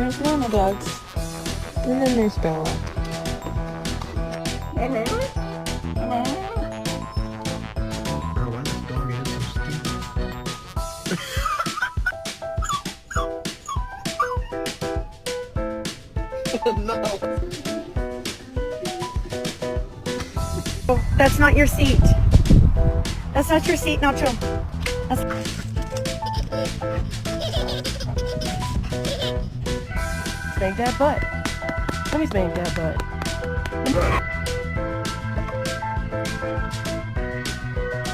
There's normal dogs. And then there's Bella. Hello. Hello. Bro, why does dog have so stupid? No. Oh, that's not your seat. That's not your seat, Nacho. That's... Spank that butt. Let me spank that butt.